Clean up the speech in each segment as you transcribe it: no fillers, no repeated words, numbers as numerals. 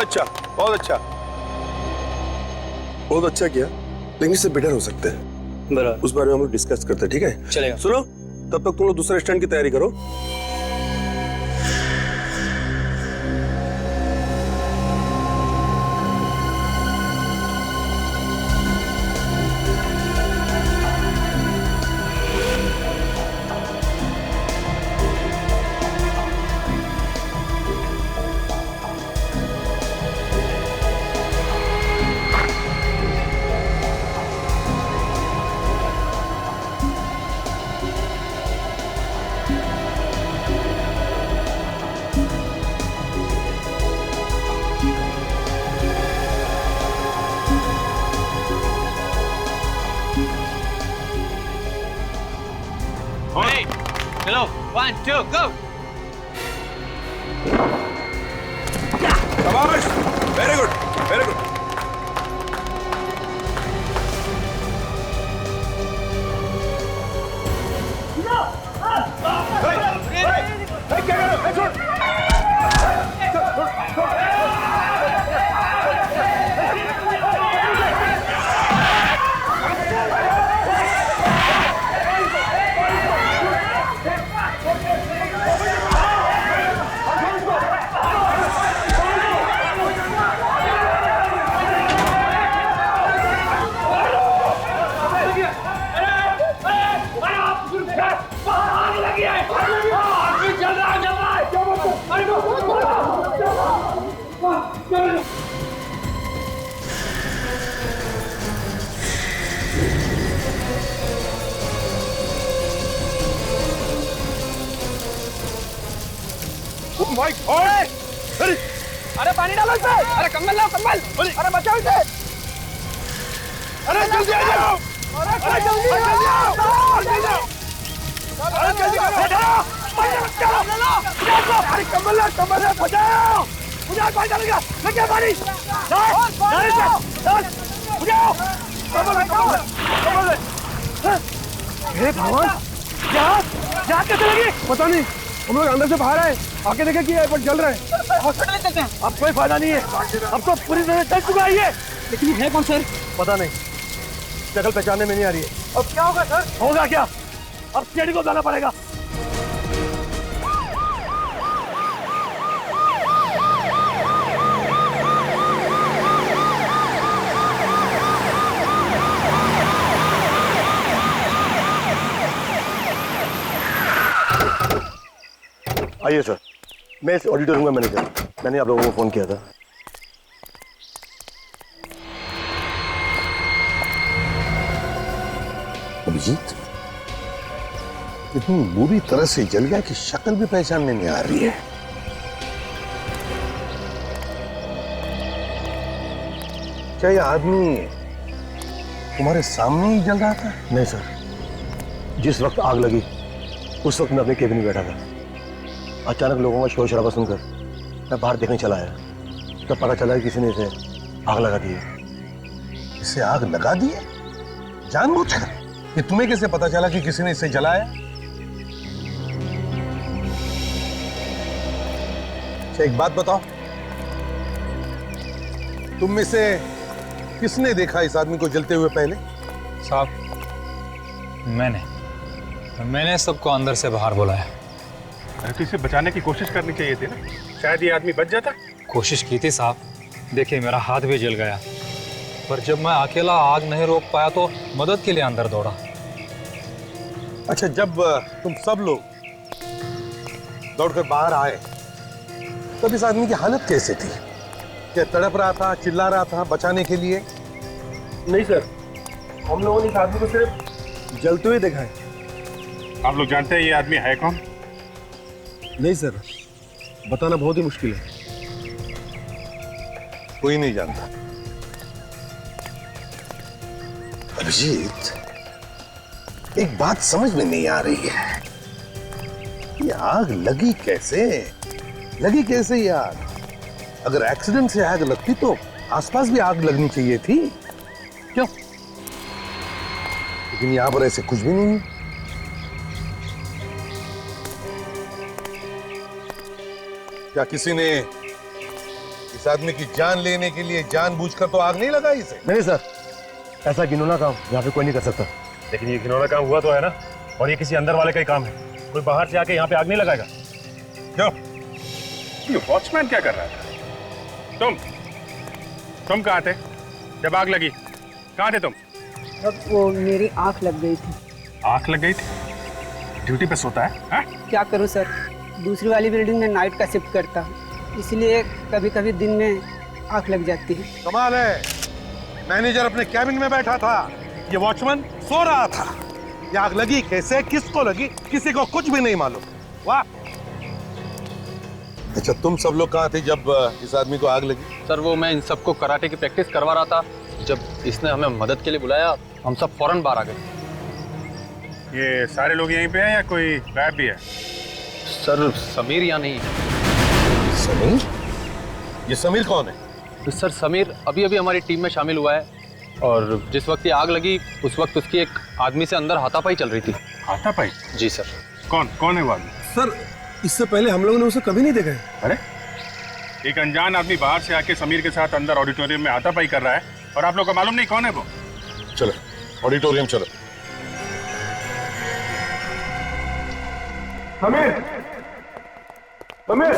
अच्छा, बहुत अच्छा, बहुत अच्छा किया, लेकिन इससे बेटर हो सकते हैं। बराबर। उस बारे में हम लोग डिस्कस करते हैं, ठीक है? चलेगा। सुनो, तब तक तुम लोग दूसरे स्टैंड की तैयारी करो। चलो 1 2 go। शाबाश, very good, very good. My God! अरे पानी डालो इसमें। अरे कंबल लाओ कंबल। अरे बचाओ इसे। अरे जल्दी आ जाओ! अरे जल्दी आओ। जल्दी आओ। अरे जल्दी करो! अरे कंबल लाओ बचाओ। मुझे पानी डालेगा। लगे पानी। बुझाओ। हे भगवान, क्या कैसे लगी? पता नहीं, हम लोग अंदर से बाहर आए, आके देखे कि एयरपोर्ट जल रहा है। हॉस्पिटल चलते हैं। अब कोई फायदा नहीं है। अब तो पूरी तरह जल चुका है ये। लेकिन है कौन सर? पता नहीं, शक्ल पहचानने में नहीं आ रही है। अब क्या होगा सर? होगा क्या? अब सीआईडी को जाना पड़ेगा। आइए सर, मैं इस ऑडिटोरियम का मैनेजर, मैंने आप लोगों को फोन किया था। अभिजीत इतनी बुरी तरह से जल गया कि शक्ल भी पहचानने नहीं आ रही है। क्या ये आदमी तुम्हारे सामने ही जल रहा था? नहीं सर, जिस वक्त आग लगी उस वक्त मैं अपने केबिन में बैठा था। अचानक लोगों का शोर शराबा सुनकर मैं बाहर देखने चला आया, तब पता चला कि किसी ने इसे आग लगा दी है। इसे आग लगा दी है जानबूझकर? ये तुम्हें कैसे पता चला कि किसी ने इसे जलाया? अच्छा एक बात बताओ, तुम में से किसने देखा इस आदमी को जलते हुए पहले? साहब मैंने सबको अंदर से बाहर बुलाया। तो इसे बचाने की कोशिश करनी चाहिए थी ना, शायद ये आदमी बच जाता। कोशिश की थी साहब, देखिए मेरा हाथ भी जल गया, पर जब मैं अकेला आग नहीं रोक पाया तो मदद के लिए अंदर दौड़ा। अच्छा जब तुम सब लोग दौड़कर बाहर आए तब इस आदमी की हालत कैसे थी? क्या तड़प रहा था, चिल्ला रहा था बचाने के लिए? नहीं सर, हम लोगों ने इस आदमी को सिर्फ जलते हुए देखा है। आप लोग जानते हैं ये आदमी है कौन? नहीं सर, बताना बहुत ही मुश्किल है। कोई नहीं जानता। अभिजीत एक बात समझ में नहीं आ रही है, ये आग लगी कैसे? ये आग? अगर एक्सीडेंट से आग लगती तो आसपास भी आग लगनी चाहिए थी, क्यों? लेकिन यहां पर ऐसे कुछ भी नहीं है। क्या किसी ने इस इस आदमी की जान लेने के लिए जानबूझकर तो आग नहीं लगाई इसे। नहीं सर, ऐसा घिनौना काम यहाँ पे कोई नहीं कर सकता। लेकिन ये घिनौना काम हुआ तो है ना, और ये किसी अंदर वाले का ही काम है। कोई बाहर से आके यहाँ पे आग नहीं लगाएगा। क्यों? ये वॉचमैन क्या कर रहा था? तुम कहाँ थे जब आग लगी? कहाँ थे तुम? अब वो मेरी आंख लग गई थी। आंख लग गई थी? ड्यूटी पे सोता है हा? क्या करूं सर, दूसरी वाली बिल्डिंग में नाइट का शिफ्ट करता हूं, इसलिए कभी कभी दिन में आंख लग जाती है। कमाल है, मैनेजर अपने कैबिन में बैठा था, ये वॉचमैन सो रहा था। ये आग लगी कैसे, किसको लगी, किसी को कुछ भी नहीं मालूम। वाह। अच्छा, तुम सब लोग कहाँ थे जब इस आदमी को आग लगी? सर वो मैं इन सबको कराटे की प्रैक्टिस करवा रहा था। जब इसने हमें मदद के लिए बुलाया, हम सब फौरन बाहर आ गए। ये सारे लोग यहीं पे हैं या कोई गायब भी है? सर समीर यहाँ नहीं है। समीर? ये समीर कौन है? सर समीर अभी अभी हमारी टीम में शामिल हुआ है, और जिस वक्त ये आग लगी उस वक्त उसकी एक आदमी से अंदर हाथापाई चल रही थी। हाथापाई? जी सर। कौन है वो आदमी? सर, इससे पहले हम लोगों ने उसे कभी नहीं देखा है। अरे, एक अनजान आदमी बाहर से आके समीर के साथ अंदर ऑडिटोरियम में हाथापाई कर रहा है और आप लोग को मालूम नहीं कौन है वो? चलो ऑडिटोरियम चलो। समीर, समीर,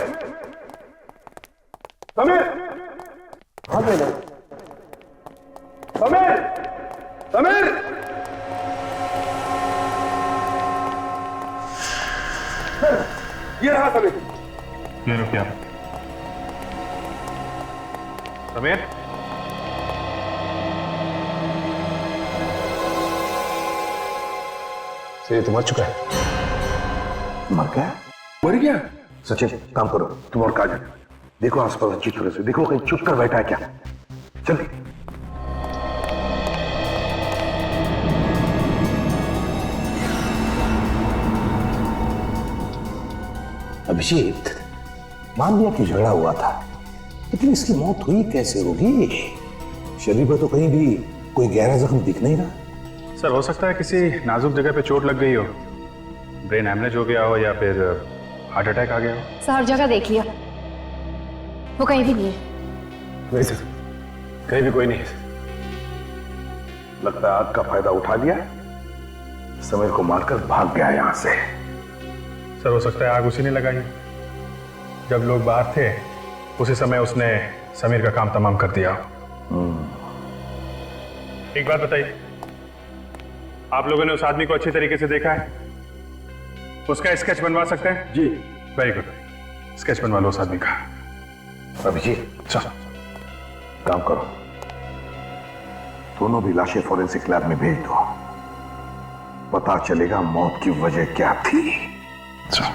समीर, समीर, समीर। ये रहा समीर। ये रुकिए आप। समीर? ये तो मर चुका है। मर गया? मर गया? सचिन, काम करो, तुम और काजल देखो आसपास अच्छी तरह से, देखो कहीं छुप कर बैठा है क्या। चल। अभिजीत, मान लिया कि झगड़ा हुआ था, लेकिन इसकी मौत हुई कैसे होगी? शरीर पर तो कहीं भी कोई गहरा जख्म दिख नहीं रहा। सर हो सकता है किसी नाजुक जगह पे चोट लग गई हो, ब्रेन हैमरेज हो गया हो या फिर हार्ट अटैक आ गया हो। सर हर जगह देख लिया, वो कहीं भी नहीं है। नहीं सर, कहीं भी कोई नहीं है। लगता है आग का फायदा उठा लिया, समीर को मारकर भाग गया यहां से। सर हो सकता है आग उसी ने लगाई, जब लोग बाहर थे उसी समय उसने समीर का काम तमाम कर दिया। एक बात बताइए, आप लोगों ने उस आदमी को अच्छी तरीके से देखा है? उसका स्केच बनवा सकते हैं? जी। वेरी गुड, स्केच बनवा लो उस आदमी का। अभिजीत, चलो काम करो, दोनों भी लाशें फॉरेंसिक लैब में भेज दो, पता चलेगा मौत की वजह क्या थी। चलो।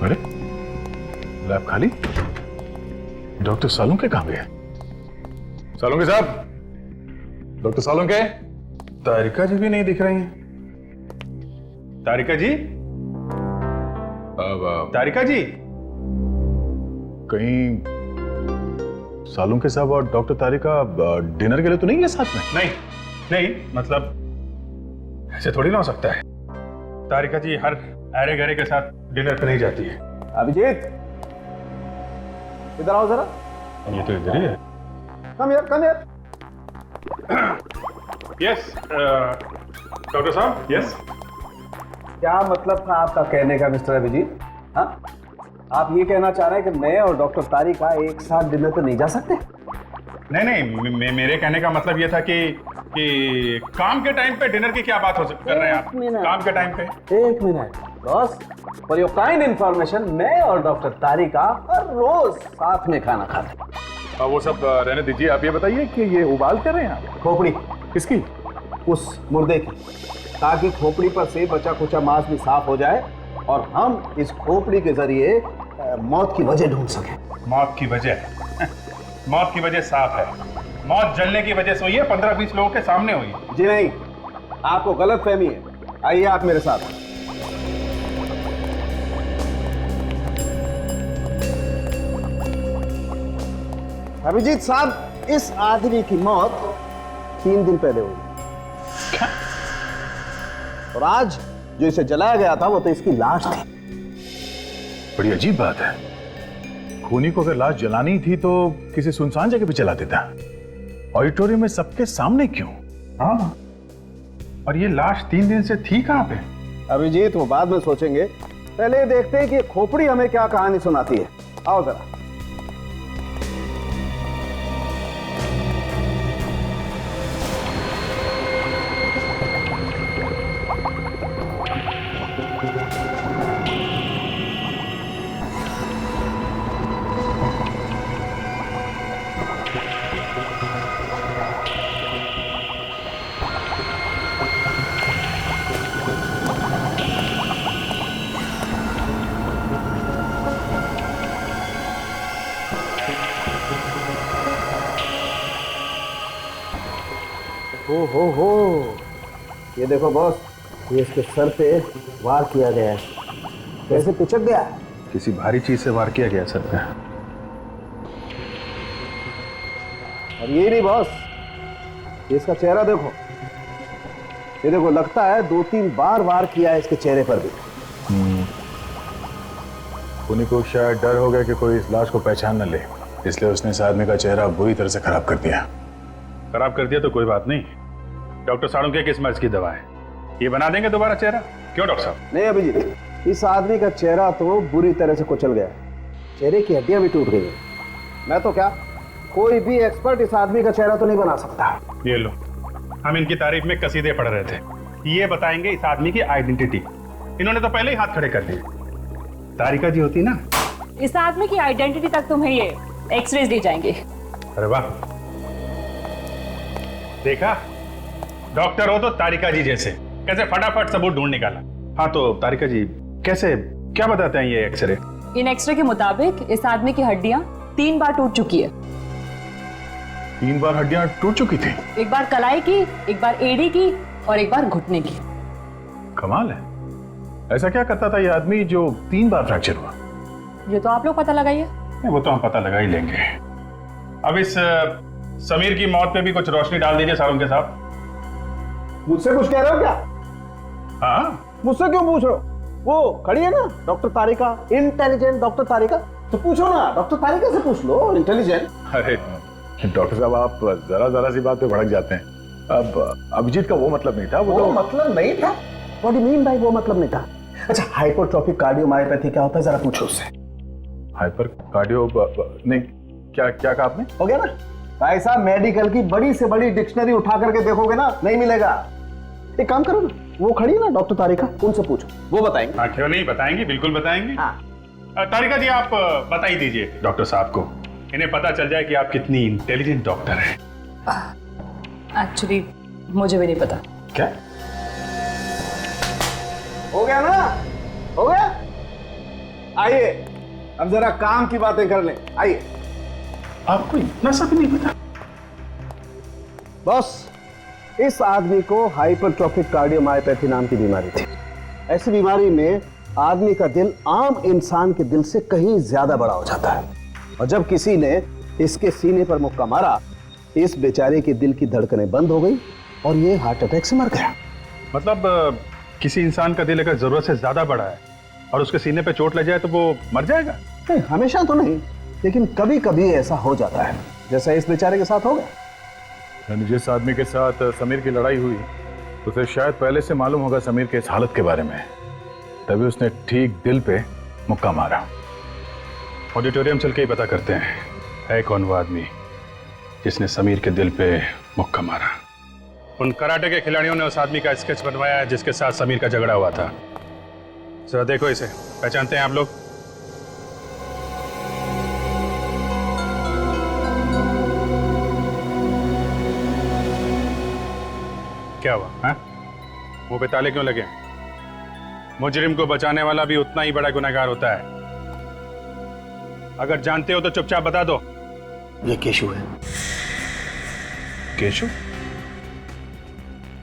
अरे, लैब खाली? डॉक्टर सालुंके कहां गए? सालुंके साहब, डॉक्टर सालुंके। तारिका जी भी नहीं दिख रही हैं। तारिका जी, तारिका जी, कहीं सालुंके साहब और डॉक्टर तारिका डिनर के लिए तो नहीं है साथ में? नहीं नहीं, मतलब ऐसे थोड़ी ना हो सकता है। तारिका जी हर अरे गरे के साथ डिनर पे नहीं जाती है। अभिजीत, इधर आओ जरा। ये तो इधर ही है। कम यार, कम यार। यस डॉक्टर साहब, यस। क्या मतलब था आपका कहने का मिस्टर अभिजीत? हाँ, आप ये कहना चाह रहे हैं कि मैं और डॉक्टर तारिका एक साथ डिनर पे नहीं जा सकते? नहीं नहीं, मेरे कहने का मतलब ये था कि काम के टाइम पे डिनर की क्या बात हो कर रहे हैं आप? काम के टाइम पे? एक minute boss, for your kind information, मैं और डॉक्टर तारिका हर रोज साथ में खाना खाते हैं। वो सब रहने दीजिए, आप ये बताइए कि ये उबाल कर रहे हैं आप? खोपड़ी किसकी? उस मुर्दे की, ताकि खोपड़ी पर से बचा कुचा मांस भी साफ हो जाए और हम इस खोपड़ी के जरिए मौत की वजह ढूंढ सकें। मौत की वजह? मौत की वजह साफ है, मौत जलने की वजह से हुई है, 15-20 लोगों के सामने हुई। जी नहीं, आपको गलत फहमी है। आइए आप मेरे साथ। अभिजीत साहब, इस आदमी की मौत 3 दिन पहले हुई। और आज जो इसे जलाया गया था वो तो इसकी लाश थी। बड़ी अजीब बात है, खूनी को अगर लाश जलानी थी तो किसी सुनसान जगह पे जला देता, ऑडिटोरियम में सबके सामने क्यों? हाँ, और ये लाश 3 दिन से थी कहाँ पे? अभिजीत वो बाद में सोचेंगे, पहले देखते हैं कि खोपड़ी हमें क्या कहानी सुनाती है। आओ जरा। हो ये देखो बॉस, ये इसके सर पे वार किया गया है। कैसे पिचक गया? किसी भारी चीज से वार किया गया सर पे। और ये नहीं बॉस, ये इसका चेहरा देखो, ये देखो लगता है 2-3 बार वार किया है इसके चेहरे पर भी। खूनी को शायद डर हो गया कि कोई इस लाश को पहचान न ले, इसलिए उसने इस आदमी का चेहरा बुरी तरह से खराब कर दिया। खराब कर दिया तो कोई बात नहीं, डॉक्टर साळुंखे किस मर्ज की दवा है, ये बना देंगे दोबारा चेहरा। क्यों डॉक्टर साहब? नहीं अभिजीत, इस आदमी का चेहरा तो बुरी तरह से कुचल गया, चेहरे की हड्डियां भी टूट गई हैं। मैं तो क्या, कोई भी एक्सपर्ट इस आदमी का चेहरा तो नहीं बना सकता। ये लो, हम इनकी तारीफ में कसीदे पढ़ रहे थे, ये बताएंगे इस आदमी की आइडेंटिटी। इन्होंने तो पहले ही हाथ खड़े कर दिए। तारिका जी होती ना, इस आदमी की आइडेंटिटी तक तुम्हें ये एक्सरेज दी जाएंगे। अरे वाह, देखा, डॉक्टर हो तो तारिका जी जैसे, कैसे फटाफट सबूत ढूंढ निकाला। हाँ तो तारिका जी कैसे, क्या बताते हैं ये एक्सरे? इन एक्सरे के मुताबिक इस आदमी की हड्डियां 3 बार टूट चुकी है। 3 बार हड्डियां टूट चुकी थी? एक बार कलाई की, एक बार एड़ी की और एक बार घुटने की। कमाल है, ऐसा क्या करता था ये आदमी जो 3 बार फ्रैक्चर हुआ? ये तो आप लोग पता लगाइए। वो तो हम पता लगा ही लेंगे। अब इस समीर की मौत पे भी कुछ रोशनी डाल दीजिए साळुंखे साहब। मुझसे कुछ कह रहे हो क्या? हाँ, मुझसे क्यों पूछ रहे हो? वो खड़ी है ना डॉक्टर तारिका, इंटेलिजेंट डॉक्टर तारिका, तो पूछो ना, डॉक्टर तारिका से पूछ लो, इंटेलिजेंट। अरे डॉक्टर साहब आप जरा सी बात पे भड़क जाते हैं। अब अभिजीत का वो मतलब नहीं था, वो तो मतलब नहीं था। What do you mean by वो मतलब नहीं था? अच्छा, हाइपरट्रोफिक कार्डियोमायोपैथी क्या होता है, जरा पूछो उससे। हाइपर कार्डियो नहीं, क्या क्या कहा आपने? हो गया ना भाई साहब, मेडिकल की बड़ी से बड़ी डिक्शनरी उठा करके देखोगे ना, नहीं मिलेगा। एक काम करो ना, वो खड़ी है ना डॉक्टर तारिका, उनसे पूछो, वो बताएंगे। हाँ क्यों नहीं, बताएंगे, बिल्कुल बताएंगे। हाँ। तारिका जी आप बता ही दीजिए डॉक्टर साहब को, इन्हें पता चल जाए कि आप कितनी इंटेलिजेंट डॉक्टर हैं। एक्चुअली मुझे भी नहीं पता। क्या हो गया ना, हो गया। आइए अब जरा काम की बातें कर लें, आइए। आपको इतना सब नहीं पता? बॉस, इस आदमी को हाइपरट्रोफिक कार्डियोमायोपैथी नाम की बीमारी थी। ऐसी बीमारी में आदमी का दिल आम इंसान के दिल से कहीं ज्यादा बड़ा हो जाता है, और जब किसी ने इसके सीने पर मुक्का मारा, इस बेचारे के दिल की धड़कनें बंद हो गई और ये हार्ट अटैक से मर गया। मतलब किसी इंसान का दिल अगर जरूरत से ज्यादा बड़ा है और उसके सीने पे चोट लग जाए तो वो मर जाएगा? नहीं, हमेशा तो नहीं, लेकिन कभी कभी ऐसा हो जाता है, जैसा इस बेचारे के साथ हो गया। जिस आदमी के साथ समीर की लड़ाई हुई, उसे शायद पहले से मालूम होगा समीर के इस हालत के बारे में, तभी उसने ठीक दिल पे मुक्का मारा। ऑडिटोरियम चल के ही पता करते हैं है कौन वो आदमी जिसने समीर के दिल पे मुक्का मारा। उन कराटे के खिलाड़ियों ने उस आदमी का स्केच बनवाया है जिसके साथ समीर का झगड़ा हुआ था। जरा देखो इसे, पहचानते हैं आप लोग? क्या हुआ है? मुंह पे ताले क्यों लगे? मुजरिम को बचाने वाला भी उतना ही बड़ा गुनहगार होता है। अगर जानते हो तो चुपचाप बता दो। ये केशु है। केशु?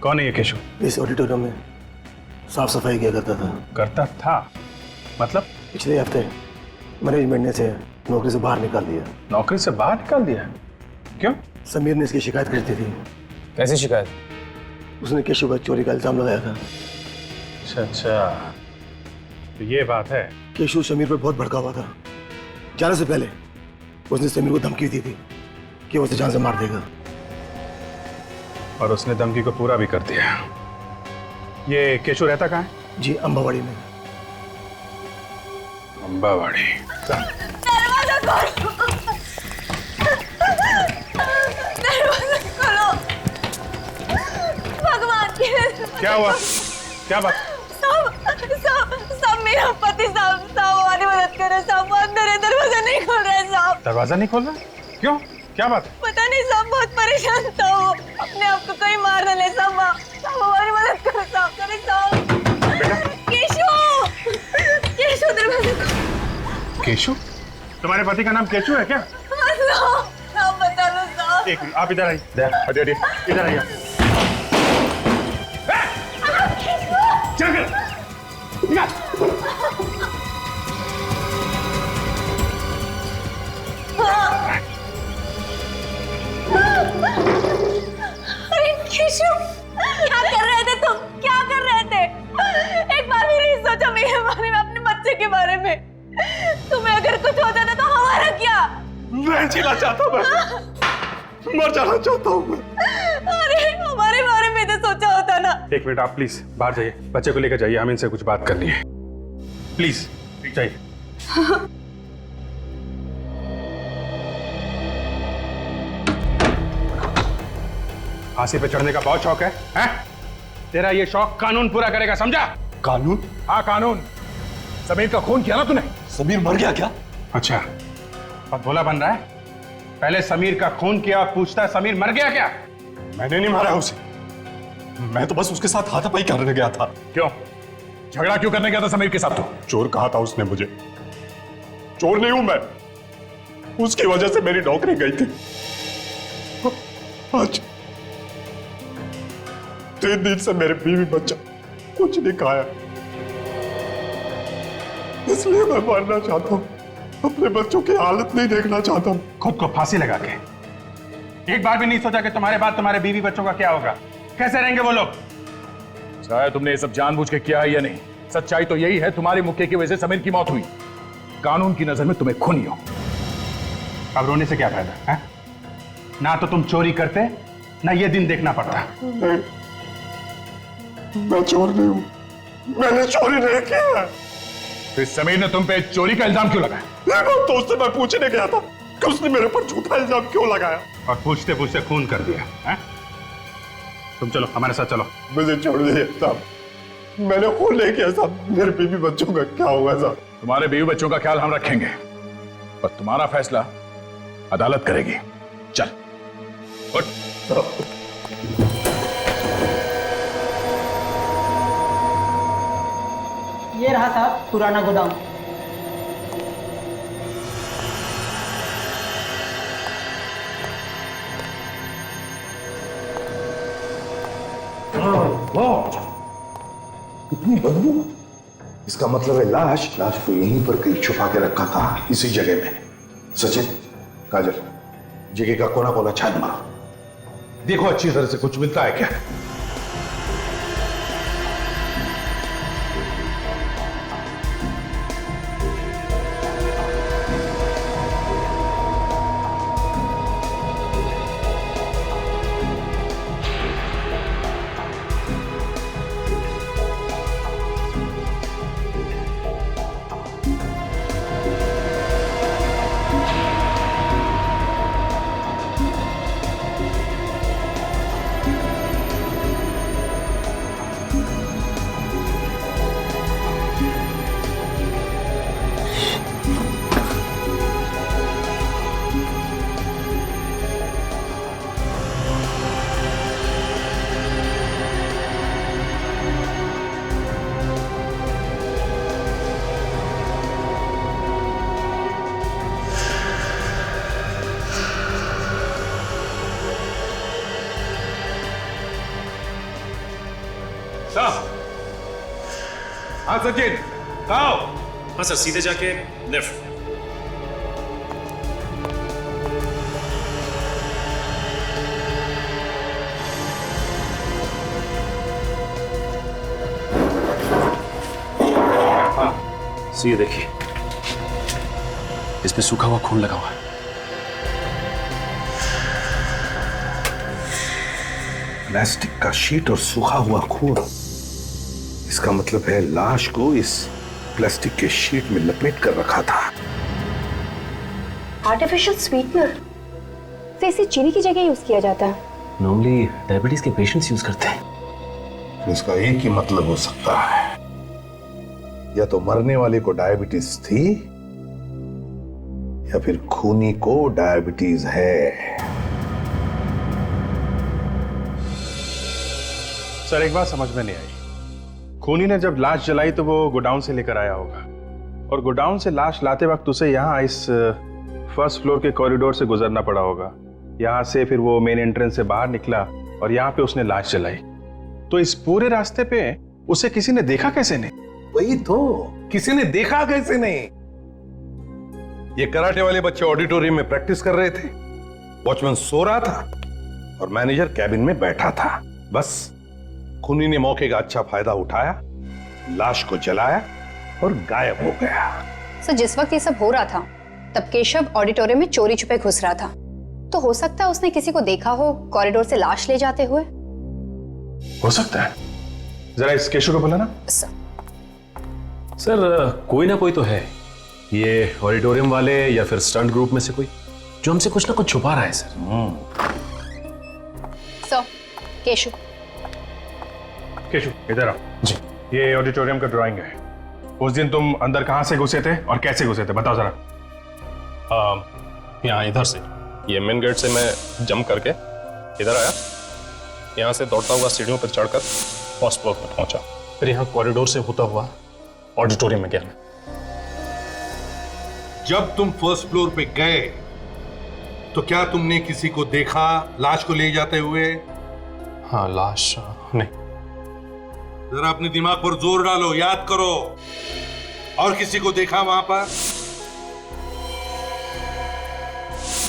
कौन है ये केशु? इस ऑडिटोरियम में साफ सफाई किया करता था। करता था मतलब? पिछले हफ्ते मैनेजमेंट ने इसे नौकरी से बाहर निकाल दिया। नौकरी से बाहर निकाल दिया? क्यों? समीर ने इसकी शिकायत कर दी थी। कैसी शिकायत? उसने केशु का चोरी का इल्जाम लगाया था। अच्छा, तो ये बात है। केशु समीर पर बहुत भड़का हुआ था। जाने से पहले उसने समीर को धमकी दी थी कि वो उसे जान से मार देगा। और उसने धमकी को पूरा भी कर दिया। ये केशु रहता कहाँ है? जी, अंबावाड़ी में। अंबावाड़ी। दरवाजा खोलो, दरवाजा खोलो, भगवान की क्या हुआ? क्या बात? सब मेरा पति साहब हमारी मदद करे साहब, अंदर है, दरवाजा नहीं खोल रहे साहब। दरवाजा नहीं खोल रहा? क्यों? क्या बात है? पता नहीं साहब, बहुत परेशान था वो, अपने आप को कहीं मार न ले साहब। हमारी मदद करो साहब, करे साहब। केशु, केशु दरवाजा खोलो। केशु? तुम्हारे पति का नाम केशु है क्या? साहब बता लो साहब। एक मिनट, आप इधर आइए। इधर आइए। चल कर। अरे केशु, क्या कर रहे थे तुम? क्या कर रहे थे? एक बार भी नहीं सोचा मेरे बारे में, अपने बच्चे के बारे में? तुम्हें अगर कुछ हो जाता तो हमारा क्या? मैं जीना चाहता हूँ, मर जाना चाहता हूँ मैं। अरे हमारे बारे में तो सोचा होता ना। एक मिनट, आप प्लीज बाहर जाइए, बच्चे को लेकर जाइए, हमें इनसे कुछ बात करनी है। प्लीज जाइए। फांसी पे चढ़ने का बहुत शौक है, हैं? तेरा ये शौक कानून पूरा करेगा, समझा? कानून? हाँ कानून। समीर का खून किया ना तूने? समीर मर गया क्या? अच्छा, अब भोला बन रहा है? पहले समीर का खून किया, पूछता है समीर मर गया क्या? मैंने नहीं मारा उसे, मैं तो बस उसके साथ हाथापाई करने गया था। क्यों? झगड़ा क्यों करने गया था समीर के साथ? तो चोर कहा था उसने मुझे। चोर नहीं हूं मैं, उसकी वजह से मेरी नौकरी गई थी। आज 3 दिन से मेरे बीवी बच्चा कुछ नहीं खाया, इसलिए मैं मरना चाहता हूं। अपने बच्चों की हालत नहीं देखना चाहता हूं। खुद को फांसी लगा के एक बार भी नहीं सोचा कि तुम्हारे बाद तुम्हारे बीवी बच्चों का क्या होगा? कैसे रहेंगे वो लोग? शायद तुमने ये सब जानबूझ के किया है या नहीं, सच्चाई तो यही है, तुम्हारे मुक्के की वजह से समीर की मौत हुई। कानून की नजर में तुम्हें खूनी हो। अब रोने से क्या फायदा है? ना तो तुम चोरी करते, ना ये दिन देखना पड़ता। नहीं, मैं चोर नहीं हूं, मैंने चोरी नहीं किया। फिर समीर ने तुम पे चोरी का इल्जाम क्यों लगाया? तो उससे मैं पूछने गया था कि उसने मेरे ऊपर झूठा इल्जाम क्यों लगाया, और पूछते पूछते खून कर दिया है? तुम चलो हमारे साथ चलो। मुझे छोड़ दीजिए साहब, मैंने खून नहीं किया साहब। मेरे बीवी बच्चों का क्या होगा साहब? तुम्हारे बीवी बच्चों का ख्याल हम रखेंगे, पर तुम्हारा फैसला अदालत करेगी। चल उठ। ये रहा साहब पुराना गोदाम। कितनी बदबू! इसका मतलब है लाश को यहीं पर कहीं छुपा के रखा था, इसी जगह में। सचिन, काजल, जगह का कोना कोना छान मारो, देखो अच्छी तरह से कुछ मिलता है क्या। हाँ सचिन, आओ। हाँ सर, सीधे जाके लेफ्ट। सो ये देखिए, इसमें सूखा हुआ खून लगा हुआ है। प्लास्टिक का शीट और सूखा हुआ खून, इसका मतलब है लाश को इस प्लास्टिक के शीट में लपेट कर रखा था। आर्टिफिशियल स्वीटनर तो इसे चीनी की जगह यूज किया जाता है। नॉर्मली डायबिटीज के पेशेंट्स यूज करते हैं। इसका एक ही मतलब हो सकता है, या तो मरने वाले को डायबिटीज थी या फिर खूनी को डायबिटीज है। सर एक बात समझ में नहीं आई, खूनी ने जब लाश जलाई तो वो गोडाउन से लेकर आया होगा, और गोडाउन से लाश लाते वक्त उसे यहाँ इस फर्स्ट फ्लोर के कॉरिडोर से गुजरना पड़ा होगा। यहाँ से फिर वो मेन एंट्रेंस से बाहर निकला और यहाँ पे उसने लाश जलाई। तो इस पूरे रास्ते पे उसे किसी ने देखा कैसे नहीं? वही तो, किसी ने देखा कैसे नहीं? ये कराटे वाले बच्चे ऑडिटोरियम में प्रैक्टिस कर रहे थे, वॉचमैन सो रहा था और मैनेजर कैबिन में बैठा था। बस खूनी ने मौके का अच्छा फायदा उठाया, लाश को जलाया और गायब हो गया। सर जिस वक्त ये सब हो रहा था तब केशव ऑडिटोरियम में चोरी छुपे घुस रहा था, तो हो सकता है उसने किसी को देखा हो कॉरिडोर से लाश ले जाते हुए। हो सकता है, जरा इस केशव को बोला ना। सर कोई ना कोई तो है, ये ऑडिटोरियम वाले या फिर स्टंट ग्रुप में से कोई, जो हमसे कुछ ना कुछ छुपा रहा है सर। सर केशव, केशव इधर आओ जी। ये ऑडिटोरियम का ड्राइंग है। उस दिन तुम अंदर कहां से घुसे थे और कैसे घुसे थे, बताओ जरा। यहाँ इधर से, ये मेन गेट से मैं जंप करके इधर आया, यहाँ से दौड़ता हुआ सीढ़ियों पर चढ़कर फर्स्ट फ्लोर पर पहुंचा, फिर यहाँ कॉरिडोर से होता हुआ ऑडिटोरियम में गया। जब तुम फर्स्ट फ्लोर पे गए तो क्या तुमने किसी को देखा लाश को ले जाते हुए? हाँ, लाश नहीं। जरा अपने दिमाग पर जोर डालो, याद करो। और किसी को देखा वहां पर?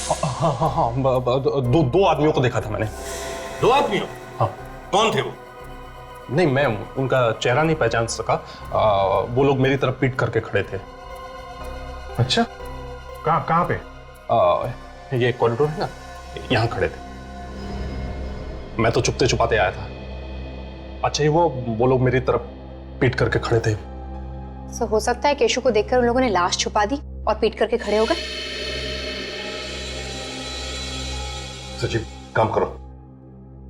हाँ, दो आदमियों को देखा था मैंने। दो आदमियों? हाँ। कौन थे वो? नहीं, मैं उनका चेहरा नहीं पहचान सका। वो लोग मेरी तरफ पीट करके खड़े थे। अच्छा, कहाँ पे? ये कॉरिडोर है ना, यहाँ खड़े थे। मैं तो चुपते छुपाते आया था। अच्छा, ये वो लोग मेरी तरफ पीट करके खड़े थे। सो हो सकता है केशव को देखकर उन लोगों ने लाश छुपा दी और पीट करके खड़े हो गए। सचिव, काम करो,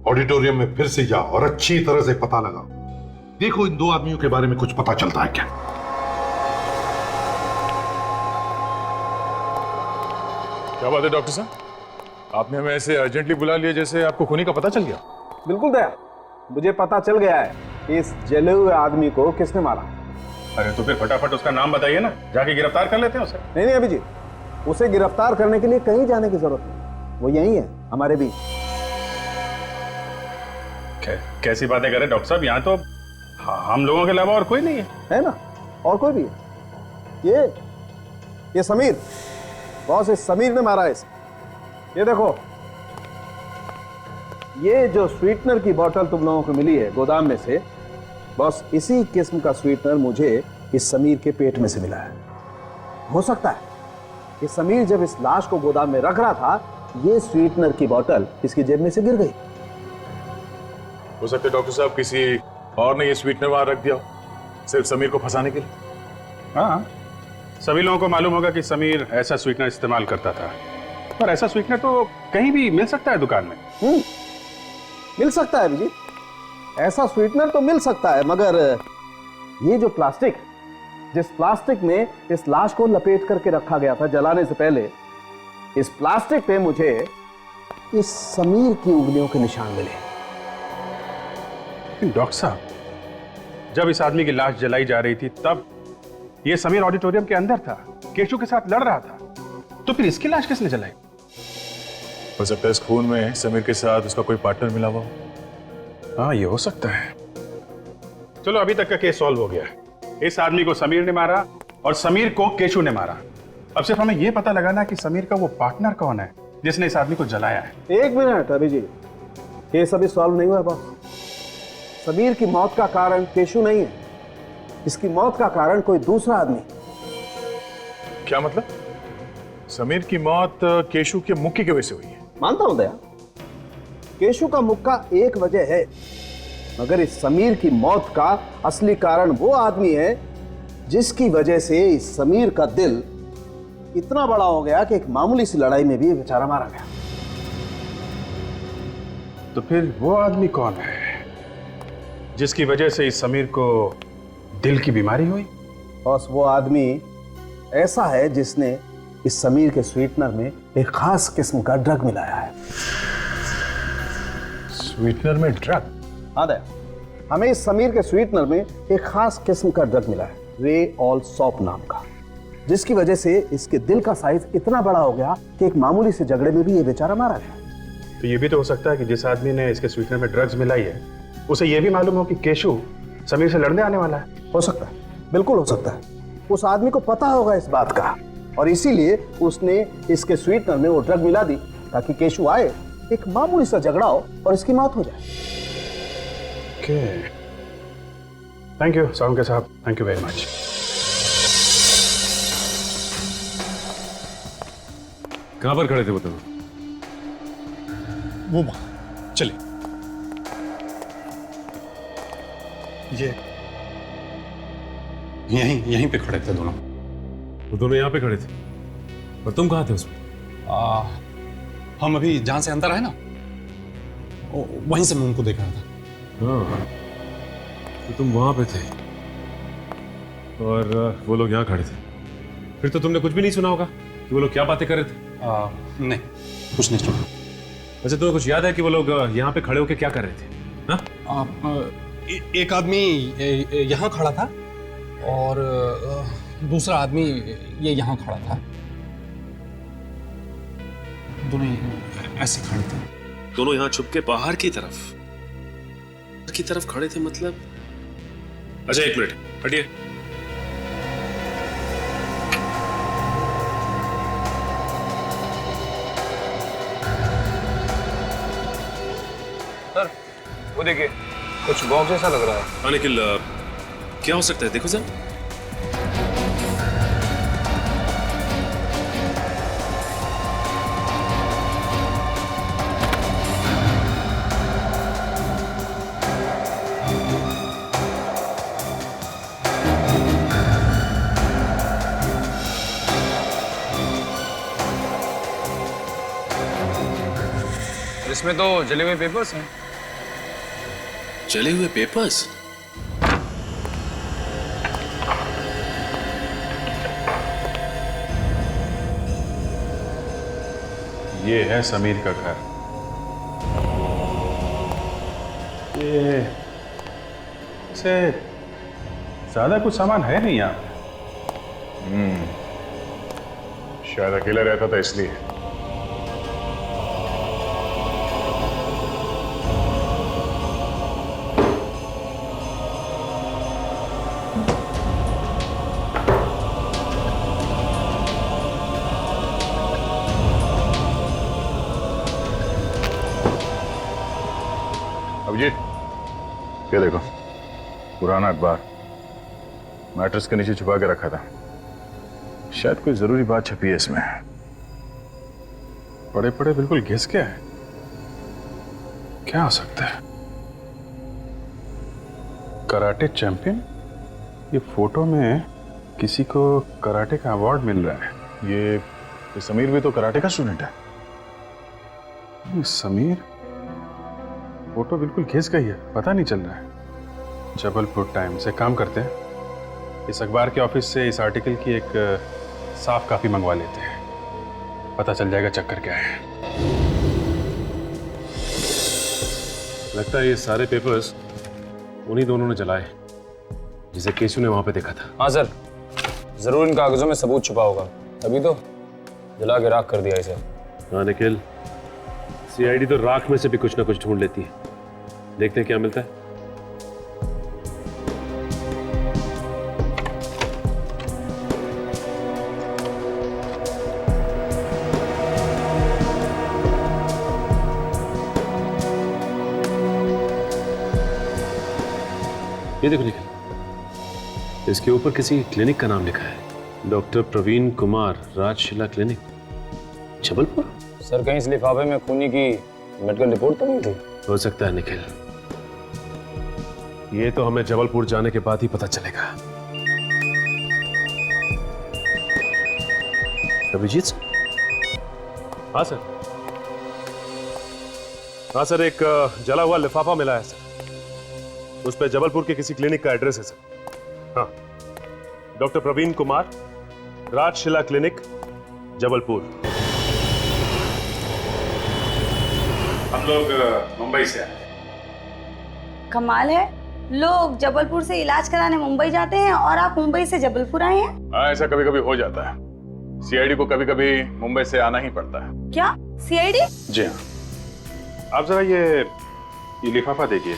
ऑडिटोरियम में फिर से जाओ और अच्छी तरह से पता लगाओ। देखो इन दो आदमियों के बारे में कुछ पता चलता है क्या। क्या बात है डॉक्टर साहब, आपने हमें ऐसे अर्जेंटली बुला लिया जैसे आपको खूनी का पता चल गया। बिल्कुल दया, मुझे पता चल गया है कि इस जले हुए आदमी को किसने मारा। अरे तो फिर फटाफट उसका नाम बताइए ना, जाके गिरफ्तार कर लेते हैं उसे। नहीं अभिजीत, उसे गिरफ्तार करने के लिए कहीं जाने की जरूरत नहीं, वो यही है हमारे बीच। कैसी बातें कर रहे डॉक्टर साहब, यहाँ तो हम लोगों के अलावा और कोई नहीं है ना? और कोई भी है? ये समीर, बॉस, इस समीर ने मारा है इसे। ये देखो, ये जो स्वीटनर की बोतल तुम लोगों को मिली है गोदाम में से, बॉस इसी किस्म का स्वीटनर मुझे इस समीर के पेट में से मिला है। हो सकता है कि समीर जब इस लाश को गोदाम में रख रहा था, ये स्वीटनर की बोतल इसकी जेब में से गिर गई। हो सकता है डॉक्टर साहब किसी और ने ये स्वीटनर वहां रख दिया हो, सिर्फ समीर को फंसाने के लिए। हाँ, सभी लोगों को मालूम होगा कि समीर ऐसा स्वीटनर इस्तेमाल करता था, पर ऐसा स्वीटनर तो कहीं भी मिल सकता है दुकान में। मिल सकता है अभिजीत, ऐसा स्वीटनर तो मिल सकता है, मगर ये जो प्लास्टिक, जिस प्लास्टिक में इस लाश को लपेट करके रखा गया था जलाने से पहले, इस प्लास्टिक पे मुझे इस समीर की उंगलियों के निशान मिले। डॉक्टर साहब, जब इस आदमी की लाश जलाई जा रही थी तब ये समीर ऑडिटोरियम के अंदर था, केशव के साथ लड़ रहा था, तो फिर इसकी लाश किसने जलाई? हो सकता है इस खून में समीर के साथ उसका कोई पार्टनर मिला हुआ। हाँ, ये हो सकता है। चलो, अभी तक का केस सॉल्व हो गया है। इस आदमी को समीर ने मारा और समीर को केशव ने मारा। अब सिर्फ हमें यह पता लगाना कि समीर का वो पार्टनर कौन है जिसने इस आदमी को जलाया है। एक मिनट अभिजीत, केस अभी सॉल्व नहीं हुआ बॉस। समीर की मौत का कारण केशव नहीं है, इसकी मौत का कारण कोई दूसरा आदमी, क्या मतलब? समीर की मौत केशु के मुक्के की वजह से हुई है? मानता हूं दया, केशु का मुक्का एक वजह है, मगर इस समीर की मौत का असली कारण वो आदमी है जिसकी वजह से इस समीर का दिल इतना बड़ा हो गया कि एक मामूली सी लड़ाई में भी ये बेचारा मारा गया। तो फिर वो आदमी कौन है जिसकी वजह से इस समीर को दिल की बीमारी हुई? बॉस, वो आदमी ऐसा है जिसने इस समीर के स्वीटनर में एक खास किस्म का ड्रग मिलाया है। स्वीटनर में ड्रग? हाँ दया, हमें इस समीर के स्वीटनर में एक खास किस्म का ड्रग मिला है, रे ऑल सॉप नाम का, जिसकी वजह से इसके दिल का साइज इतना बड़ा हो गया कि एक मामूली से झगड़े में भी ये बेचारा मारा गया। तो ये भी तो हो सकता है कि जिस आदमी ने इसके स्वीटनर में ड्रग्स मिलाई है उसे ये भी मालूम हो कि केशु समीर से लड़ने आने वाला है। हो सकता है, बिल्कुल हो सकता है। उस आदमी को पता होगा इस बात का और इसीलिए उसने इसके स्वीटनर में वो ड्रग मिला दी ताकि केशु आए, एक मामूली सा झगड़ा हो और इसकी मौत हो जाए। थैंक यू सालुंके साहब, थैंक यू वेरी मच। कहां पर खड़े थे बताओ? वो वहां चले। ये यहीं पे खड़े थे दोनों। वो दोनों यहाँ पे खड़े थे और तुम कहाँ थे उसमें? हम अभी जहां से अंदर आए ना, वहीं से मैं उनको देख रहा था। हाँ, तो तुम वहां पे थे और वो लोग यहाँ खड़े थे। फिर तो तुमने कुछ भी नहीं सुना होगा कि वो लोग क्या बातें कर रहे थे? नहीं, कुछ नहीं सुना। वैसे तुम्हें कुछ याद है कि वो लोग यहाँ पे खड़े होकर क्या कर रहे थे? हाँ? एक आदमी यहाँ खड़ा था और दूसरा आदमी ये यहाँ खड़ा था। दोनों ऐसे खड़े थे। दोनों यहाँ छुप के बाहर की तरफ खड़े थे मतलब? अच्छा एक मिनट हटिए। सर वो देखिए, कुछ बॉक्स जैसा लग रहा है। हाँ निखिल, क्या हो सकता है देखो सर। इसमें तो जले हुए पेपर्स हैं। जले हुए पेपर्स? ये है समीर का घर। ये से ज्यादा कुछ सामान है नहीं यहाँ। शायद अकेला रहता था इसलिए। अभिजीत, ये देखो पुराना अखबार मैट्रेस के नीचे छुपा के रखा था। शायद कोई जरूरी बात छपी है इसमें। पड़े पड़े बिल्कुल घिस गया है। क्या हो सकता है? Karate champion? ये फोटो में किसी को कराटे का अवार्ड मिल रहा है। ये समीर भी तो कराटे का स्टूडेंट है। ये समीर फोटो बिल्कुल घिस गई है, पता नहीं चल रहा है। जबलपुर टाइम्स से काम करते हैं। इस अखबार के ऑफिस से इस आर्टिकल की एक साफ कॉपी मंगवा लेते हैं, पता चल जाएगा चक्कर क्या है। लगता है ये सारे पेपर्स उन्हीं दोनों ने जलाए जिसे केशु ने वहां पे देखा था। हाँ सर, जरूर इन कागजों में सबूत छुपा होगा, तभी तो जला के राख कर दिया इसे। हाँ निखिल, सीआईडी तो राख में से भी कुछ ना कुछ ढूंढ लेती है। देखते हैं क्या मिलता है। ये देखो निखिल, इसके ऊपर किसी क्लिनिक का नाम लिखा है। Doctor Praveen Kumar, Rajshila clinic, Jabalpur. Sir कहीं इस लिफाफे में खूनी की मेडिकल रिपोर्ट तो नहीं थी? हो सकता है निखिल, ये तो हमें जबलपुर जाने के बाद ही पता चलेगा। अभिजीत सर? हाँ सर। हाँ सर, एक जला हुआ लिफाफा मिला है सर, उस पर जबलपुर के किसी क्लिनिक का एड्रेस है सर। हाँ, डॉक्टर प्रवीण कुमार, राजशिला क्लिनिक, जबलपुर। हम लोग मुंबई से आए। कमाल है, लोग जबलपुर से इलाज कराने मुंबई जाते हैं और आप मुंबई से जबलपुर आए हैं। हाँ, ऐसा कभी कभी हो जाता है। सीआईडी को कभी कभी मुंबई से आना ही पड़ता है। क्या सीआईडी? जी हाँ। आप जरा ये लिफाफा देखिए,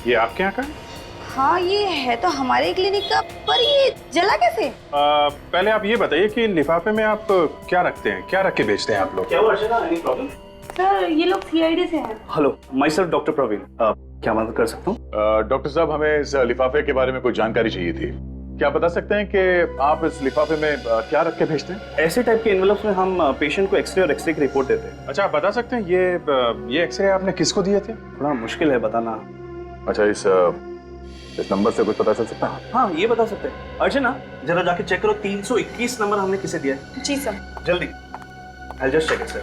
ये आपके यहाँ का है? हाँ, ये है तो हमारे क्लिनिक का, पर ये जला कैसे? पहले आप ये बताइए कि लिफाफे में आप क्या रखते हैं, क्या रख के बेचते हैं आप लोग? क्या हुआ अर्चना, एनी प्रॉब्लम? सर ये लोग सीआईडी से हैं। Hello, my self doctor Praveen, क्या मदद कर सकता हूँ? डॉक्टर साहब, हमें इस लिफाफे के बारे में कुछ जानकारी चाहिए थी। क्या बता सकते हैं कि आप इस लिफाफे में क्या रख के भेजते हैं? ऐसे टाइप के एनवेलप्स में हम पेशेंट को एक्सरे और एक्सरे की रिपोर्ट देते हैं। अच्छा, आप बता सकते हैं ये एक्सरे आपने किसको दिए थे? थोड़ा मुश्किल है बताना। अच्छा, इस नंबर से कुछ पता चल सकता है? हाँ, ये बता सकते हैं। अर्चना, जरा जाके चेक करो 321 नंबर हमने किसे दिया है। जी सर। जल्दी। I'll just check it, sir.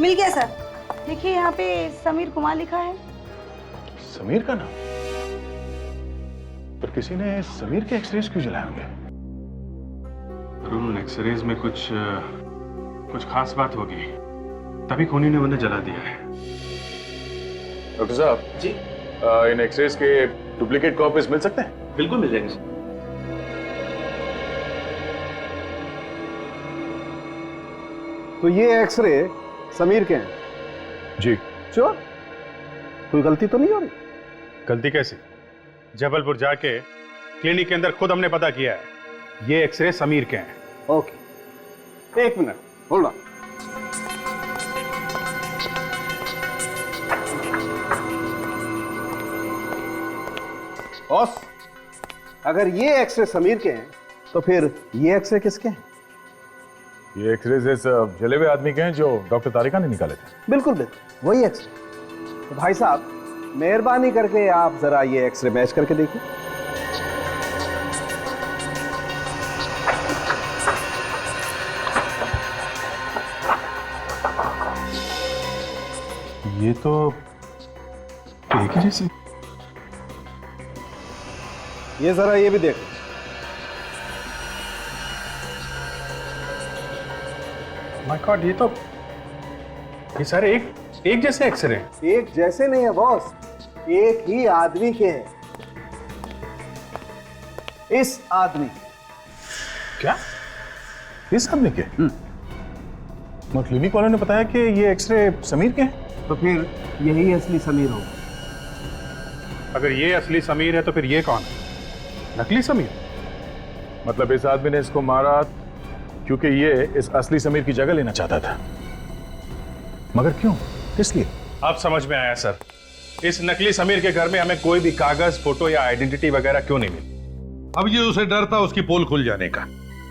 मिल गया सर। देखिए यहाँ पे समीर कुमार लिखा है। समीर का नाम? पर किसी ने समीर के एक्सरेज क्यों जलाए होंगे? उन एक्सरेज में कुछ खास बात होगी, तभी खूनी ने उन्हें जला दिया है। डॉक्टर साहब जी, इन एक्सरेज के डुप्लीकेट कॉपीज मिल सकते हैं? बिल्कुल मिल जाएंगे। तो ये एक्सरे समीर के हैं? जी। श्योर? कोई गलती तो नहीं हो रही? गलती कैसी? जबलपुर जाके क्लिनिक के अंदर खुद हमने पता किया है, ये एक्सरे समीर के हैं। ओके, एक मिनट, होल्ड ऑन। बॉस, अगर ये एक्सरे समीर के हैं तो फिर ये एक्सरे किसके हैं? ये एक्सरेज इस जले हुए आदमी के हैं जो डॉक्टर तारिका ने निकाले थे। बिल्कुल बिल्कुल वही एक्सरे। तो भाई साहब, मेहरबानी करके आप जरा ये एक्सरे मैच करके देखिए। ये तो एक ही जैसे। ये जरा ये भी देखो। माय गॉड, ये सारे एक जैसे एक्सरे हैं। एक जैसे नहीं है बॉस, एक ही आदमी के हैं। इस आदमी। क्या? इस आदमी के? मगर क्लिनिक वालों ने बताया कि ये एक्सरे समीर के हैं। तो फिर यही असली समीर होगा। अगर ये असली समीर है तो फिर ये कौन है? नकली समीर? मतलब इस आदमी ने इसको मारा क्योंकि ये इस असली समीर की जगह लेना चाहता था। मगर क्यों, किस लिए? अब समझ में आया सर, इस नकली समीर के घर में हमें कोई भी कागज, फोटो या आइडेंटिटी वगैरह क्यों नहीं मिली? अब ये उसे डर था उसकी पोल खुल जाने का,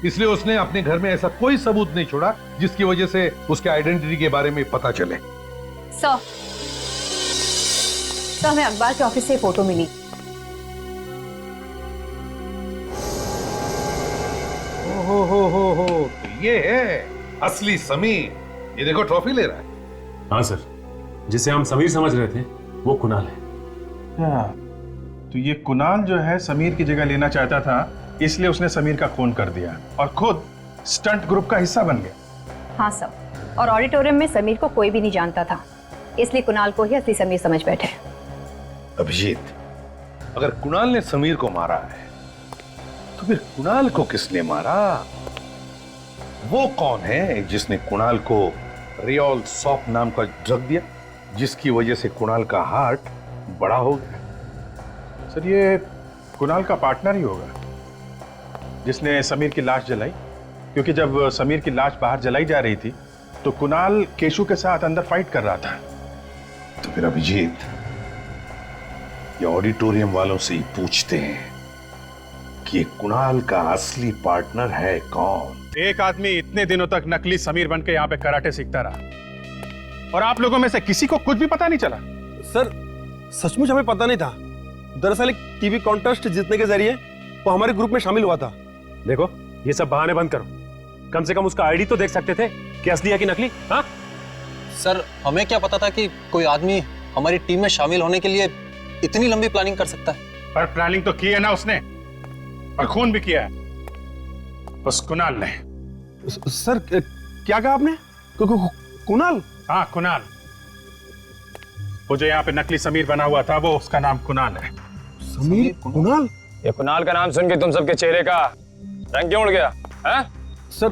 इसलिए उसने अपने घर में ऐसा कोई सबूत नहीं छोड़ा जिसकी वजह से उसके आइडेंटिटी के बारे में पता चले। सर, हमें अखबार के ऑफिस से फोटो मिली। हो तो ये है असली समीर। ये देखो ट्रॉफी ले रहा है। हाँ सर, जिसे हम समीर समझ रहे थे वो कुणाल है। तो ये कुणाल जो है समीर की जगह लेना चाहता था, इसलिए उसने समीर का खून कर दिया और खुद स्टंट ग्रुप का हिस्सा बन गया। हाँ सर, और ऑडिटोरियम में समीर को कोई भी नहीं जानता था, इसलिए कुणाल को ही असली समीर समझ बैठे। अभिजीत, अगर कुणाल ने समीर को मारा है तो फिर कुणाल को किसने मारा? वो कौन है जिसने कुणाल को रियोल सॉप नाम का ड्रग दिया, जिसकी वजह से कुणाल का हार्ट बड़ा हो गया? सर, ये कुणाल का पार्टनर ही होगा जिसने समीर की लाश जलाई, क्योंकि जब समीर की लाश बाहर जलाई जा रही थी तो कुणाल केशु के साथ अंदर फाइट कर रहा था। तो फिर अभिजीत, ये ऑडिटोरियम वालों से ही पूछते हैं कि कुणाल का असली पार्टनर है कौन। एक आदमी इतने दिनों तक नकली समीर बनके यहाँ पे कराटे सीखता रहा और आप लोगों में से किसी को कुछ भी पता नहीं चला। सर सचमुच हमें पता नहीं था। दरअसल एक टीवी कॉन्टेस्ट जीतने के जरिए वो हमारे ग्रुप में शामिल हुआ था। देखो ये सब बहाने बंद करो, कम से कम उसका आईडी तो देख सकते थे कि असली है कि नकली। हाँ सर हमें क्या पता था कि कोई आदमी हमारी टीम में शामिल होने के लिए इतनी लंबी प्लानिंग कर सकता है। पर प्लानिंग तो की है ना उसने, और खून भी किया है उस कुणाल ने। सर क्या कहा आपने? कुणाल? हाँ कुणाल, वो जो यहाँ पे नकली समीर बना हुआ था वो उसका नाम कुणाल है। समीर कुणाल? ये कुणाल का नाम सुन के तुम सबके चेहरे का रंग क्यों उड़ गया है? सर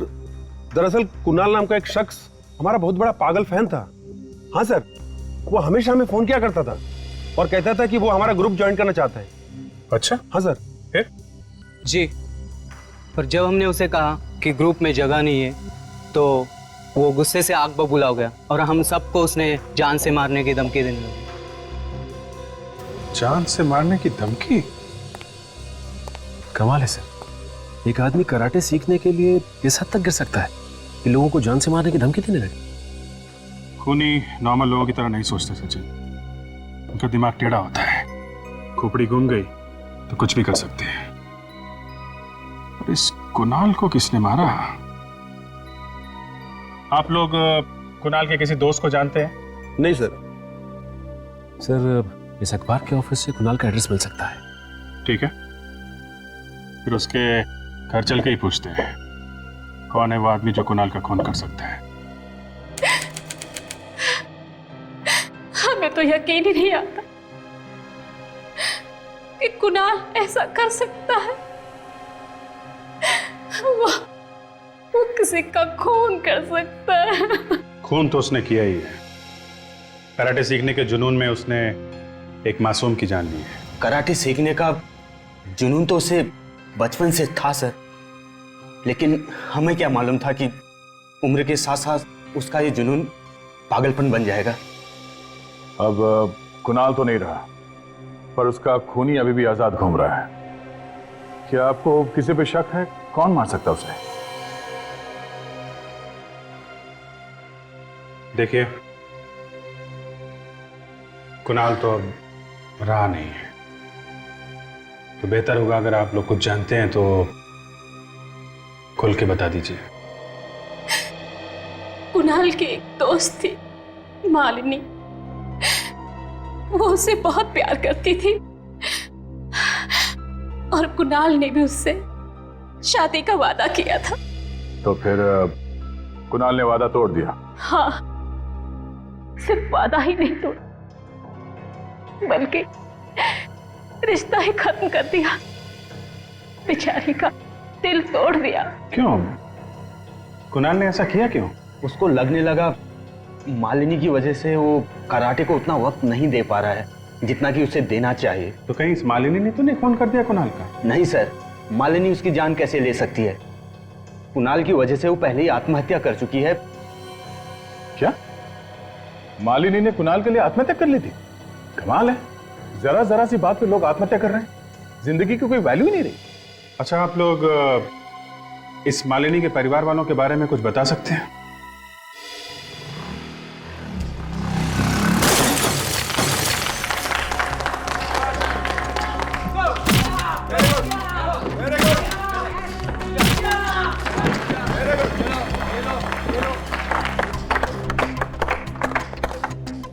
दरअसल कुणाल नाम का एक शख्स हमारा बहुत बड़ा पागल फैन था। हाँ सर, वो हमेशा हमें फोन किया करता था और कहता था कि वो हमारा ग्रुप ज्वाइन करना चाहता है। अच्छा हाँ सर। फिर? जी, पर जब हमने उसे कहा कि ग्रुप में जगह नहीं है तो वो गुस्से से आग बबूला हो गया और हम सबको उसने जान से मारने की धमकी देने लगा। जान से मारने की धमकी? कमाल है सर, एक आदमी कराटे सीखने के लिए इस हद तक गिर सकता है कि लोगों को जान से मारने की धमकी देने लगे। खूनी नॉर्मल लोगों की तरह नहीं सोचते सचिन, उनका दिमाग टेढ़ा होता है। खोपड़ी घूम गई तो कुछ भी कर सकते हैं। और इस कुणाल को किसने मारा? आप लोग कुणाल के किसी दोस्त को जानते हैं? नहीं सर। सर इस अखबार के ऑफिस से कुणाल का एड्रेस मिल सकता है। ठीक है, फिर उसके घर चल के ही पूछते हैं कौन है वो आदमी जो कुणाल का खून कर सकता है। हमें तो यकीन ही नहीं आता कि कुणाल ऐसा कर सकता है। वो किसी का खून कर सकता है। खून तो उसने किया ही है। कराटे सीखने के जुनून में उसने एक मासूम की जान ली है। कराटे सीखने का जुनून तो उसे बचपन से था सर, लेकिन हमें क्या मालूम था कि उम्र के साथ साथ उसका ये जुनून पागलपन बन जाएगा। अब कुणाल तो नहीं रहा, पर उसका खूनी अभी भी आजाद घूम रहा है। क्या आपको किसी पे शक है? कौन मार सकता उसे? देखिए, कुणाल तो अब रहा नहीं है, तो बेहतर होगा अगर आप लोग कुछ जानते हैं तो खुल के बता दीजिए। कुणाल की एक दोस्त थी, मालिनी। वो उसे बहुत प्यार करती थी और कुणाल ने भी उससे शादी का वादा किया था। तो फिर कुणाल ने वादा तोड़ दिया? हाँ, सिर्फ वादा ही नहीं तोड़ा बल्कि रिश्ता ही खत्म कर दिया। बेचारी का दिल तोड़ दिया। क्यों? कुणाल ने ऐसा किया क्यों? उसको लगने लगा मालिनी की वजह से वो कराटे को उतना वक्त नहीं दे पा रहा है जितना कि उसे देना चाहिए। तो कहीं इस मालिनी ने तो नहीं खून कर दिया कुणाल का? नहीं सर, मालिनी उसकी जान कैसे ले सकती है? कुणाल की वजह से वो पहले ही आत्महत्या कर चुकी है। क्या? मालिनी ने कुणाल के लिए आत्महत्या कर ली थी? कमाल है, जरा जरा सी बात पे लोग आत्महत्या कर रहे हैं। जिंदगी की कोई वैल्यू ही नहीं रही। अच्छा, आप लोग इस मालिनी के परिवार वालों के बारे में कुछ बता सकते हैं?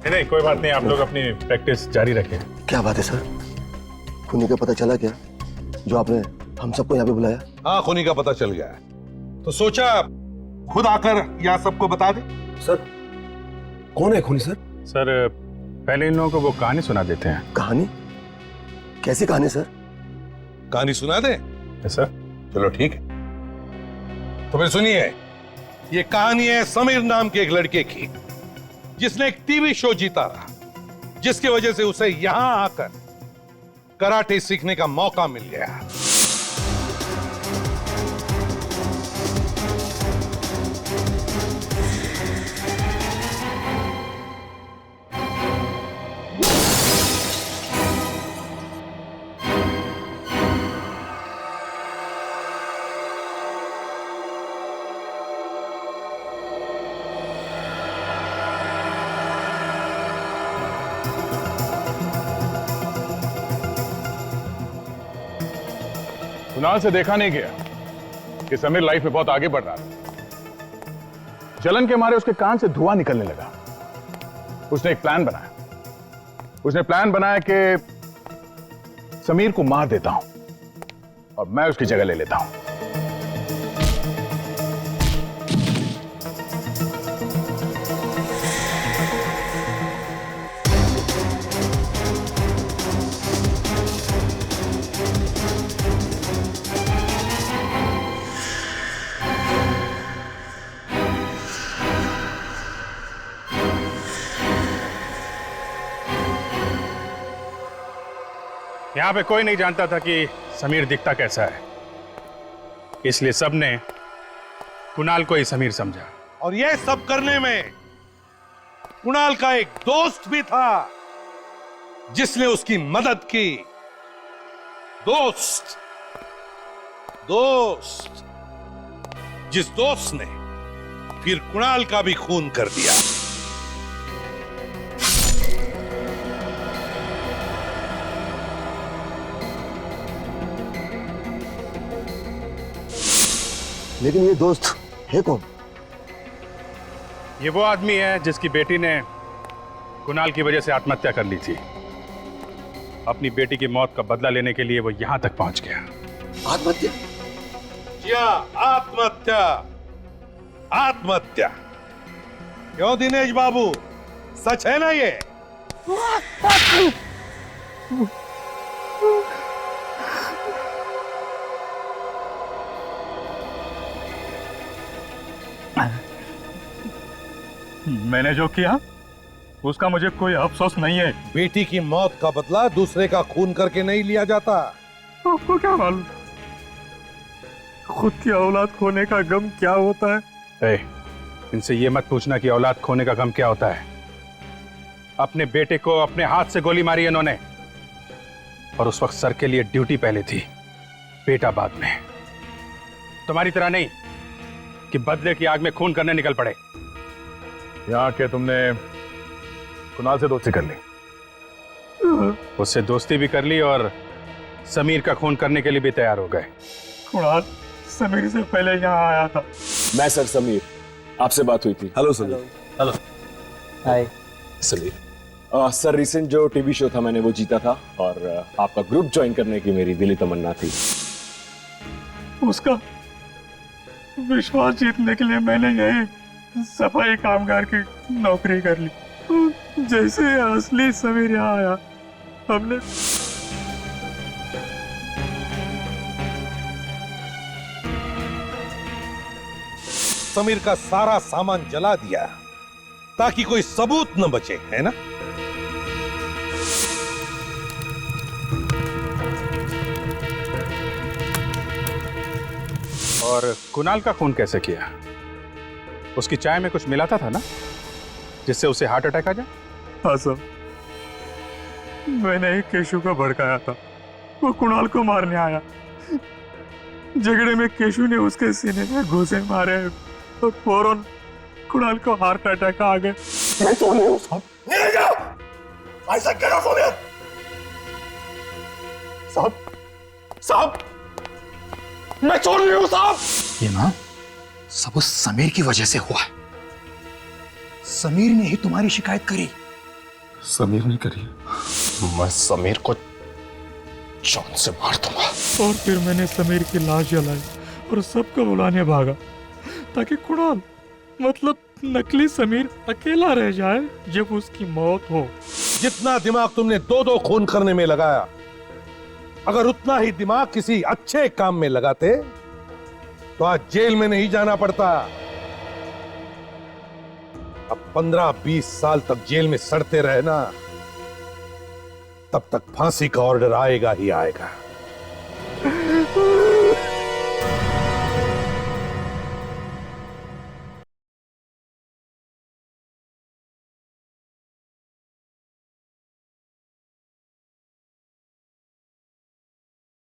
नहीं, कोई बात नहीं, आप लोग अपनी प्रैक्टिस जारी रखें। क्या बात है सर, खूनी का पता चला क्या जो आपने हम सबको यहाँ पे बुलाया? हाँ, खूनी का पता चल गया है, तो सोचा खुद आकर यहाँ सबको बता दे। सर कौन है खूनी? सर पहले इन लोगों को वो कहानी सुना देते हैं। कहानी? कैसी कहानी सर? कहानी सुना दे? सर चलो ठीक है, तो फिर सुनिए। ये कहानी है समीर नाम के एक लड़के की जिसने एक टीवी शो जीता रहा, जिसकी वजह से उसे यहां आकर कराटे सीखने का मौका मिल गया। कुणाल से देखा नहीं गया कि समीर लाइफ में बहुत आगे बढ़ रहा था। जलन के मारे उसके कान से धुआं निकलने लगा। उसने एक प्लान बनाया। उसने प्लान बनाया कि समीर को मार देता हूं और मैं उसकी जगह ले लेता हूं। यहां पे कोई नहीं जानता था कि समीर दिखता कैसा है, इसलिए सबने कुणाल को ही समीर समझा। और यह सब करने में कुणाल का एक दोस्त भी था जिसने उसकी मदद की। दोस्त जिस दोस्त ने फिर कुणाल का भी खून कर दिया। लेकिन ये दोस्त है कौन? ये वो आदमी है जिसकी बेटी ने कुणाल की वजह से आत्महत्या कर ली थी। अपनी बेटी की मौत का बदला लेने के लिए वो यहां तक पहुंच गया। आत्महत्या? क्या आत्महत्या? आत्महत्या क्यों दिनेश बाबू, सच है ना ये? मैंने जो किया उसका मुझे कोई अफसोस नहीं है। बेटी की मौत का बदला दूसरे का खून करके नहीं लिया जाता। आपको क्या मालूम खुद की औलाद खोने का गम क्या होता है? इनसे ये मत पूछना कि औलाद खोने का गम क्या होता है। अपने बेटे को अपने हाथ से गोली मारी इन्होंने, और उस वक्त सर के लिए ड्यूटी पहले थी, बेटा बाद में। तुम्हारी तरह नहीं कि बदले की आग में खून करने निकल पड़े। यहां के तुमने कुणाल से दोस्ती कर ली? उससे दोस्ती भी कर ली और समीर का खून करने के लिए भी तैयार हो गए। कुणाल समीर से पहले यहाँ आया था। मैं सर समीर, आपसे बात हुई थी। हेलो समीर। हेलो। हाय समीर। सर रिसेंट जो टीवी शो था मैंने वो जीता था और आपका ग्रुप ज्वाइन करने की मेरी दिली तमन्ना थी। उसका विश्वास जीतने के लिए मैंने यही सफाई कामगार की नौकरी कर ली। जैसे असली समीर यहाँ आया, हमने समीर का सारा सामान जला दिया ताकि कोई सबूत न बचे, है ना? और कुणाल का खून कैसे किया? उसकी चाय में कुछ मिलाता था ना जिससे उसे हार्ट अटैक आ जाए? हाँ सर, मैंने ही केशु को भड़काया था। वो कुणाल को मारने आया। झगड़े में केशु ने उसके सीने में घूंसे मारे और फौरन कुणाल को हार्ट अटैक आ गया। मैं तो नहीं हूं साहब। नहीं जाओ। ऐसा क्या सोनिया? साहब मैं चोर नहीं हूं साहब। ये ना सब उस समीर की वजह से हुआ है। समीर ने ही तुम्हारी शिकायत करी। समीर ने करी? मैं समीर को जान से मार दूंगा। और फिर मैंने समीर की लाश जलाई और सबको बुलाने भागा ताकि कुणाल मतलब नकली समीर अकेला रह जाए जब उसकी मौत हो। जितना दिमाग तुमने दो खून करने में लगाया, अगर उतना ही दिमाग किसी अच्छे काम में लगाते तो आज जेल में नहीं जाना पड़ता। अब 15-20 साल तक जेल में सड़ते रहना, तब तक फांसी का ऑर्डर आएगा ही आएगा।